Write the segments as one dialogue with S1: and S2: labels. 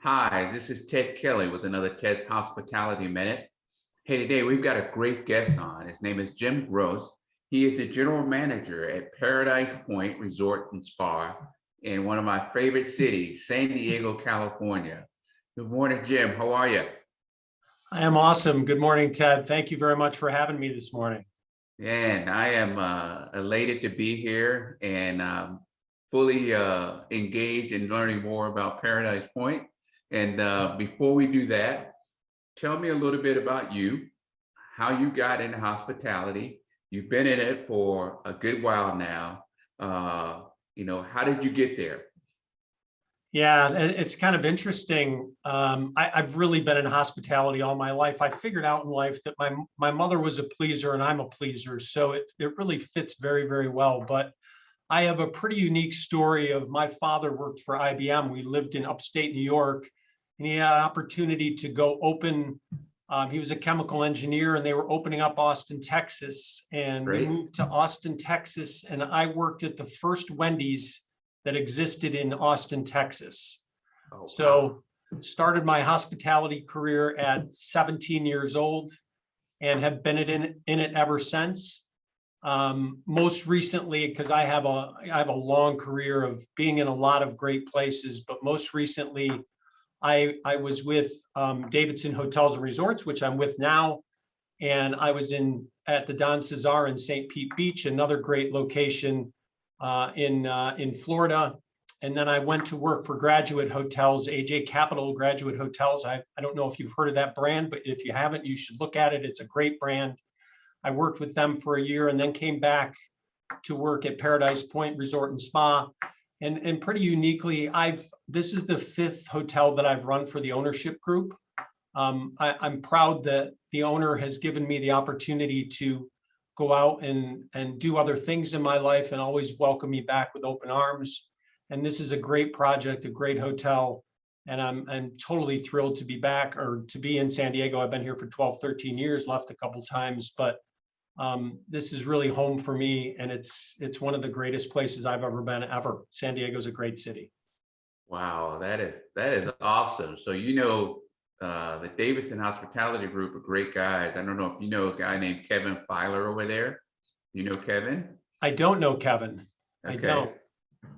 S1: Hi, this is Ted Kelly with another Ted's Hospitality Minute. Hey, today we've got a great guest on. His name is Jim Gross. He is the general manager at Paradise Point Resort and Spa in one of my favorite cities, San Diego, California. Good morning, Jim. How are you?
S2: I am awesome. Good morning, Ted. Thank you very much for having me this morning.
S1: And I am elated to be here and fully engaged in learning more about Paradise Point. And before we do that, tell me a little bit about you, how you got into hospitality. You've been in it for a good while now. How did you get there?
S2: Yeah, it's kind of interesting. I've really been in hospitality all my life. I figured out in life that my mother was a pleaser and I'm a pleaser. So it really fits very, very well. But I have a pretty unique story of my father worked for IBM. We lived in upstate New York, and he had an opportunity to go open. He was a chemical engineer, and they were opening up Austin, Texas. And we
S1: Great.
S2: moved to Austin, Texas, and I worked at the first Wendy's that existed in Austin, Texas.
S1: Oh, wow.
S2: So started my hospitality career at 17 years old and have been in it ever since. Most recently, because I have a long career of being in a lot of great places, but most recently I was with Davidson Hotels and Resorts, which I'm with now, and I was at the Don Cesar in St. Pete Beach, another great location in Florida. And then I went to work for Graduate Hotels, AJ Capital Graduate Hotels. I don't know if you've heard of that brand, but if you haven't, you should look at it. It's a great brand. I worked with them for a year and then came back to work at Paradise Point Resort and Spa. And pretty uniquely, this is the fifth hotel that I've run for the ownership group. I'm proud that the owner has given me the opportunity to go out and do other things in my life and always welcome me back with open arms. And this is a great project, a great hotel. And I'm totally thrilled to be back or to be in San Diego. I've been here for 12, 13 years, left a couple times, but this is really home for me. And it's one of the greatest places I've ever been ever. San Diego's a great city.
S1: Wow, that is awesome. So the Davidson Hospitality Group are great guys. I don't know if you know a guy named Kevin Filer over there. You know Kevin?
S2: I don't know Kevin.
S1: Okay.
S2: I don't.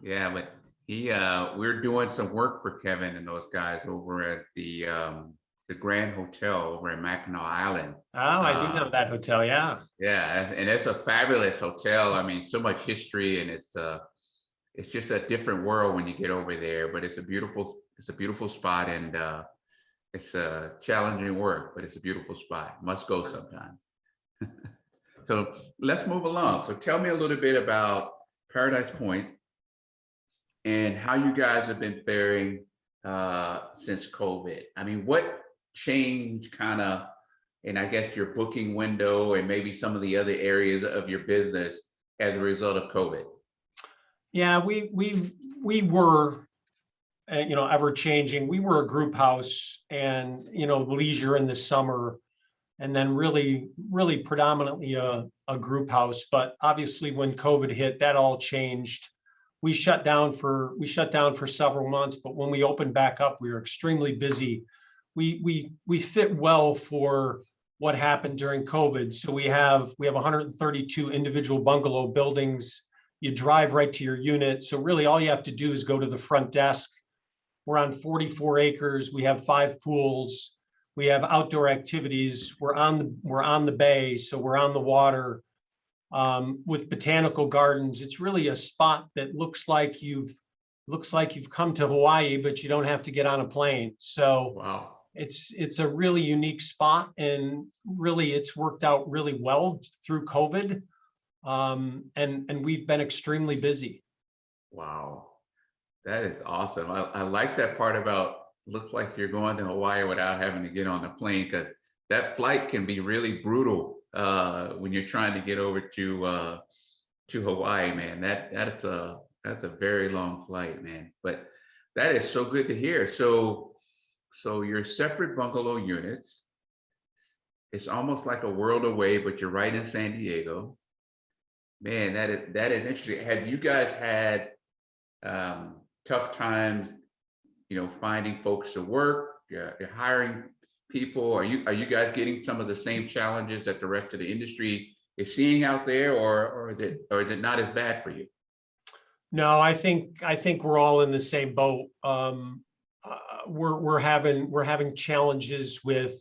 S1: Yeah, but we're doing some work for Kevin and those guys over at the Grand Hotel over in Mackinac Island.
S2: Oh, I do know that hotel. Yeah.
S1: Yeah, and it's a fabulous hotel. I mean, so much history, and it's just a different world when you get over there. But it's a beautiful spot, and it's a challenging work, but it's a beautiful spot. Must go sometime. So let's move along. So tell me a little bit about Paradise Point and how you guys have been faring since COVID. I mean, what changed kind of, and I guess your booking window and maybe some of the other areas of your business as a result of COVID?
S2: Yeah, we were, ever changing. We were a group house and, leisure in the summer, and then really predominantly a group house. But obviously when COVID hit, that all changed. We shut down for several months, but when we opened back up, we were extremely busy. We fit well for what happened during COVID. So we have 132 individual bungalow buildings. You drive right to your unit. So really all you have to do is go to the front desk. We're on 44 acres. We have 5 pools. We have outdoor activities. We're on the bay, so we're on the water with botanical gardens. It's really a spot that looks like you've come to Hawaii, but you don't have to get on a plane. So
S1: wow.
S2: It's a really unique spot, and really it's worked out really well through COVID. And we've been extremely busy.
S1: Wow. That is awesome. I like that part about looks like you're going to Hawaii without having to get on the plane, because that flight can be really brutal when you're trying to get over to Hawaii, man. That's a very long flight, man. But that is so good to hear. So you're separate bungalow units. It's almost like a world away, but you're right in San Diego. Man, that is interesting. Have you guys had tough times finding folks to work, you're hiring people. Are you guys getting some of the same challenges that the rest of the industry is seeing out there, or is it not as bad for you?
S2: No, I think we're all in the same boat. We're having challenges with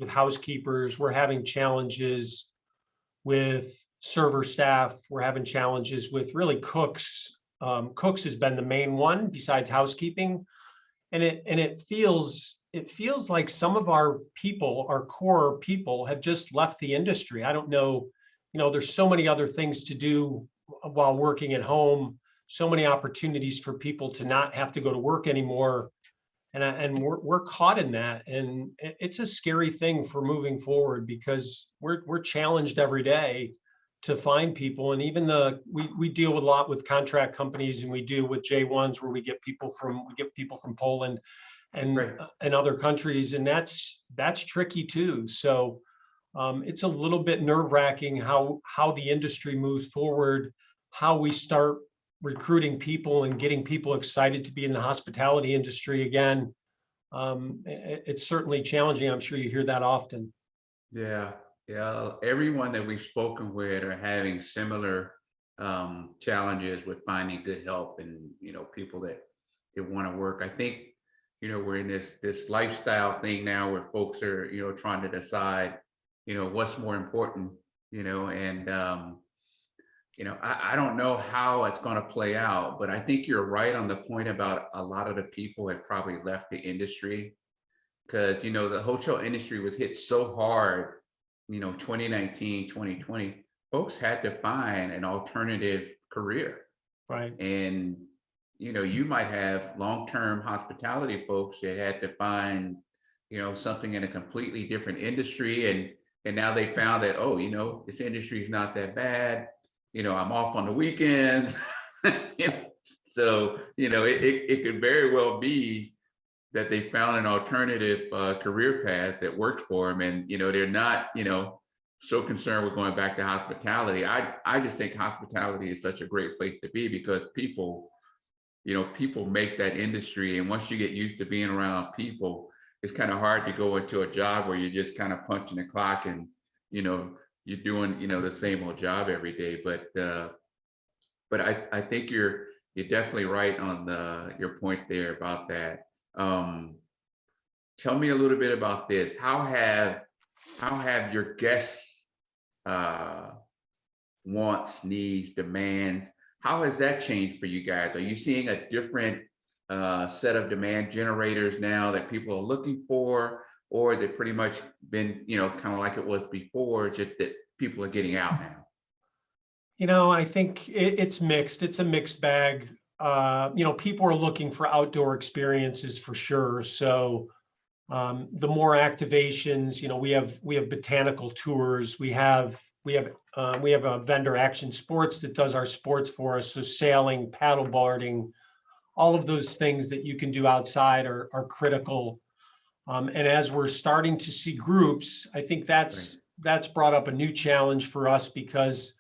S2: housekeepers. We're having challenges with server staff. We're having challenges with really cooks. Cooks has been the main one besides housekeeping, and it feels like some of our people, our core people, have just left the industry. I don't know. There's so many other things to do while working at home. So many opportunities for people to not have to go to work anymore, and we're caught in that, and it's a scary thing for moving forward because we're challenged every day to find people. And even we deal with a lot with contract companies, and we deal with J1s where we get people from Poland and
S1: Right.
S2: and other countries, and that's tricky too. So it's a little bit nerve-wracking how the industry moves forward, how we start recruiting people and getting people excited to be in the hospitality industry again. It's certainly challenging. I'm sure you hear that often.
S1: Yeah, yeah. Everyone that we've spoken with are having similar challenges with finding good help, and people that want to work. I think we're in this lifestyle thing now where folks are trying to decide what's more important, and I don't know how it's going to play out, but I think you're right on the point about a lot of the people have probably left the industry because the hotel industry was hit so hard, 2019, 2020. Folks had to find an alternative career.
S2: Right.
S1: And you might have long-term hospitality folks that had to find something in a completely different industry, and now they found that, oh, this industry is not that bad. I'm off on the weekends. So it could very well be that they found an alternative career path that works for them, and they're not so concerned with going back to hospitality. I just think hospitality is such a great place to be because people make that industry, and once you get used to being around people, it's kind of hard to go into a job where you're just kind of punching the clock and you're doing the same old job every day. But I think you're definitely right on your point there about that. Tell me a little bit about this. How have your guests uh, wants, needs, demands, how has that changed for you guys? Are you seeing a different set of demand generators now that people are looking for, or has it pretty much been kind of like it was before, just that people are getting out now?
S2: I think it's mixed. It's a mixed bag. People are looking for outdoor experiences for sure. So the more activations, we have botanical tours. We have a vendor Action Sports that does our sports for us. So sailing, paddle boarding, all of those things that you can do outside are critical. And as we're starting to see groups, I think
S1: Right.
S2: that's brought up a new challenge for us because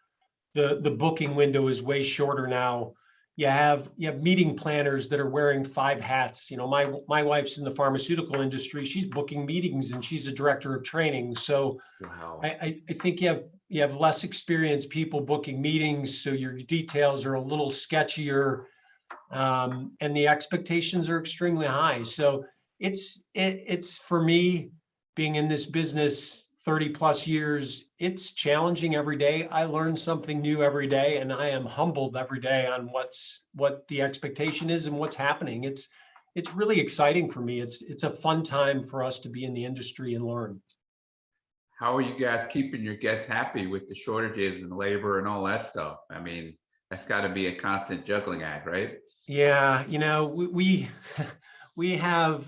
S2: the booking window is way shorter now. You have meeting planners that are wearing 5 hats. My wife's in the pharmaceutical industry. She's booking meetings and she's a director of training. So
S1: Wow.
S2: I think you have less experienced people booking meetings, so your details are a little sketchier, and the expectations are extremely high. So it's for me, being in this business 30 plus years, it's challenging every day. I learn something new every day, and I am humbled every day on what the expectation is and what's happening. It's really exciting for me. It's a fun time for us to be in the industry and learn.
S1: How are you guys keeping your guests happy with the shortages and labor and all that stuff? I mean, that's got to be a constant juggling act, right?
S2: Yeah, we we have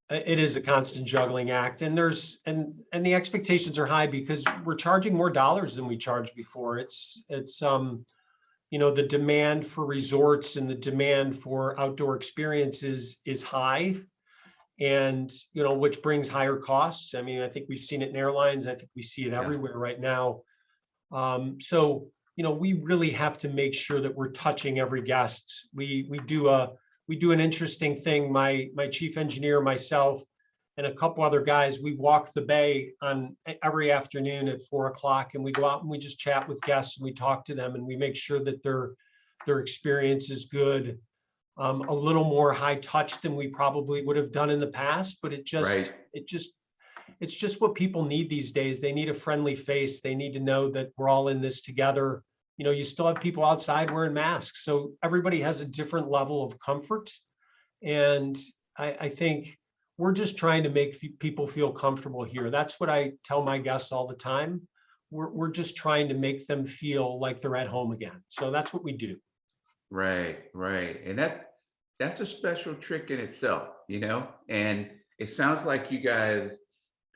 S2: it is a constant juggling act, and the expectations are high because we're charging more dollars than we charged before. The demand for resorts and the demand for outdoor experiences is high, and which brings higher costs. I mean, I think we've seen it in airlines. I think we see it
S1: Yeah.
S2: everywhere right now. So we really have to make sure that we're touching every guest. We do we do an interesting thing. My chief engineer, myself, and a couple other guys, we walk the bay on every afternoon at 4 o'clock, and we go out and we just chat with guests and we talk to them and we make sure that their experience is good. A little more high touch than we probably would have done in the past, but it's just what people need these days. They need a friendly face. They need to know that we're all in this together. You know, you still have people outside wearing masks, so everybody has a different level of comfort. And I think we're just trying to make people feel comfortable here. That's what I tell my guests all the time. We're just trying to make them feel like they're at home again. So that's what we do.
S1: Right, right. And that's a special trick in itself, you know? And it sounds like you guys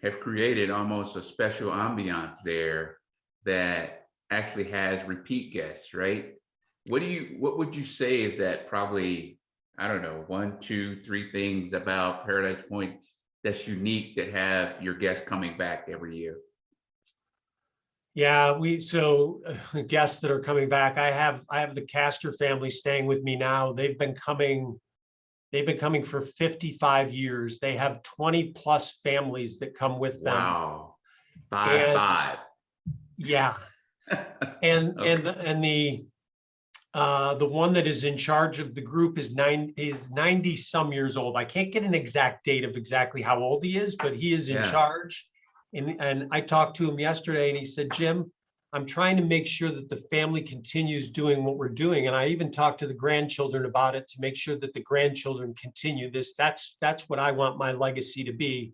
S1: have created almost a special ambiance there that actually has repeat guests, right? What would you say is that probably, I don't know, 1, 2, 3 things about Paradise Point that's unique that have your guests coming back every year?
S2: Yeah, guests that are coming back, I have the Castor family staying with me now. They've been coming for 55 years. They have 20 plus families that come with them.
S1: Wow.
S2: And
S1: Five.
S2: yeah, and
S1: Okay.
S2: the one that is in charge of the group is 90 some years old. I can't get an exact date of exactly how old he is, but he is in
S1: Yeah.
S2: charge. And I talked to him yesterday and he said, Jim, I'm trying to make sure that the family continues doing what we're doing. And I even talked to the grandchildren about it to make sure that the grandchildren continue this. That's what I want my legacy to be.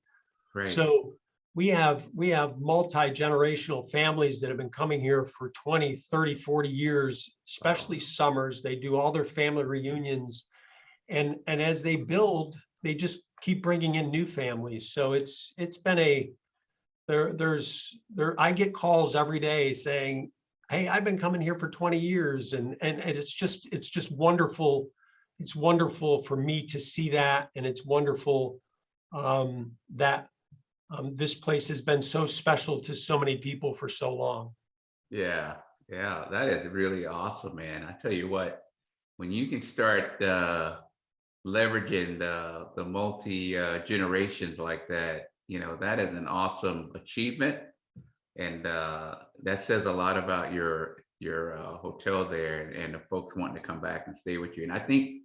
S1: Right.
S2: So we have multi-generational families that have been coming here for 20, 30, 40 years, especially summers. They do all their family reunions. And as they build, they just keep bringing in new families. So it's been I get calls every day saying, hey, I've been coming here for 20 years. And it's just wonderful. It's wonderful for me to see that. And it's wonderful that this place has been so special to so many people for so long.
S1: Yeah. Yeah. That is really awesome, man. I tell you what, when you can start leveraging the multi generations like that, you know, that is an awesome achievement. And that says a lot about your hotel there and the folks wanting to come back and stay with you. And I think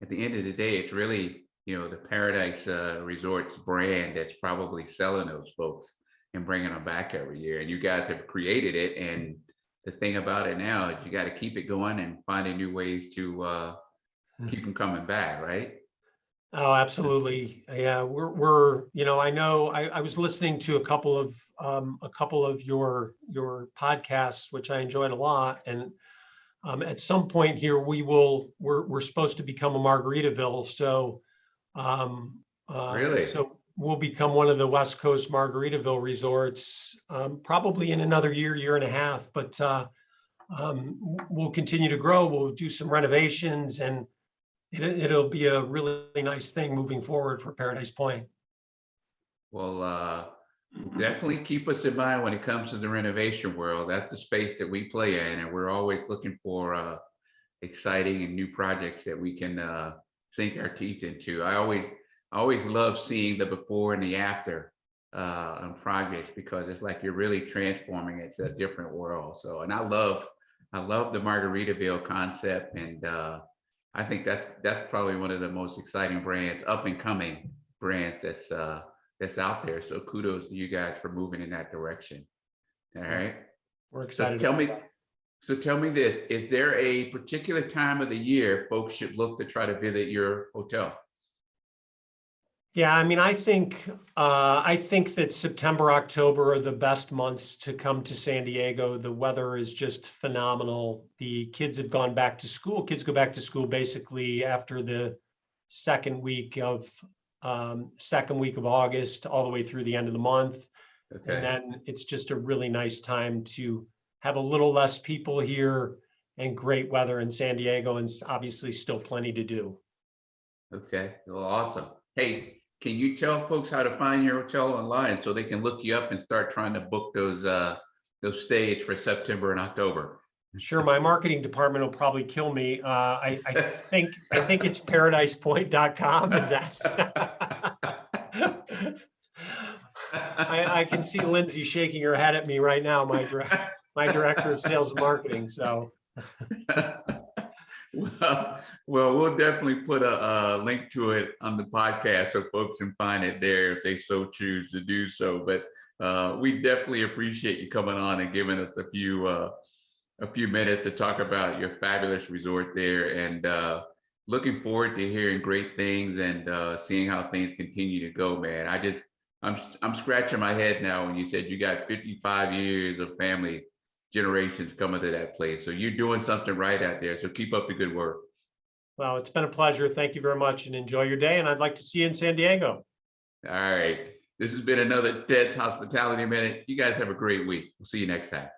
S1: at the end of the day, it's really, you know, the Paradise Resorts brand that's probably selling those folks and bringing them back every year. And you guys have created it. And the thing about it now is you got to keep it going and finding new ways to keep them coming back, right?
S2: Oh, absolutely. Yeah, I know I was listening to a couple of your podcasts, which I enjoyed a lot. And at some point here, we're supposed to become a Margaritaville. So
S1: Really?
S2: so we'll become one of the West Coast Margaritaville resorts, probably in another year and a half, but we'll continue to grow. We'll do some renovations and it'll be a really nice thing moving forward for Paradise Point.
S1: Well, definitely keep us in mind when it comes to the renovation world. That's the space that we play in, and we're always looking for exciting and new projects that we can sink our teeth into. I always love seeing the before and the after on projects because it's like you're really transforming it to a different world. So, and I love the Margaritaville concept, and I think that's probably one of the most exciting brands, up and coming brands that's out there. So kudos to you guys for moving in that direction. All right.
S2: We're
S1: So
S2: excited.
S1: tell me this, is there a particular time of the year folks should look to try to visit your hotel?
S2: Yeah, I mean, I think that September, October are the best months to come to San Diego. The weather is just phenomenal. The kids have gone back to school. Kids go back to school basically after the second week of August, all the way through the end of the month.
S1: Okay.
S2: And then it's just a really nice time to have a little less people here and great weather in San Diego, and obviously still plenty to do.
S1: Okay. Well, awesome. Hey, can you tell folks how to find your hotel online so they can look you up and start trying to book those stays for September and October?
S2: Sure, my marketing department will probably kill me. I think it's paradisepoint.com. Is that? I can see Lindsay shaking her head at me right now, my director of sales and marketing. So
S1: we'll definitely put a link to it on the podcast so folks can find it there if they so choose to do so. But we definitely appreciate you coming on and giving us a few minutes to talk about your fabulous resort there, and looking forward to hearing great things and seeing how things continue to go, man. I'm scratching my head now when you said you got 55 years of family generations coming to that place. So you're doing something right out there. So keep up the good work.
S2: well, it's been a pleasure. Thank you very much and enjoy your day. And I'd like to see you in San Diego.
S1: All right. This has been another Ted's Hospitality Minute. You guys have a great week. We'll see you next time.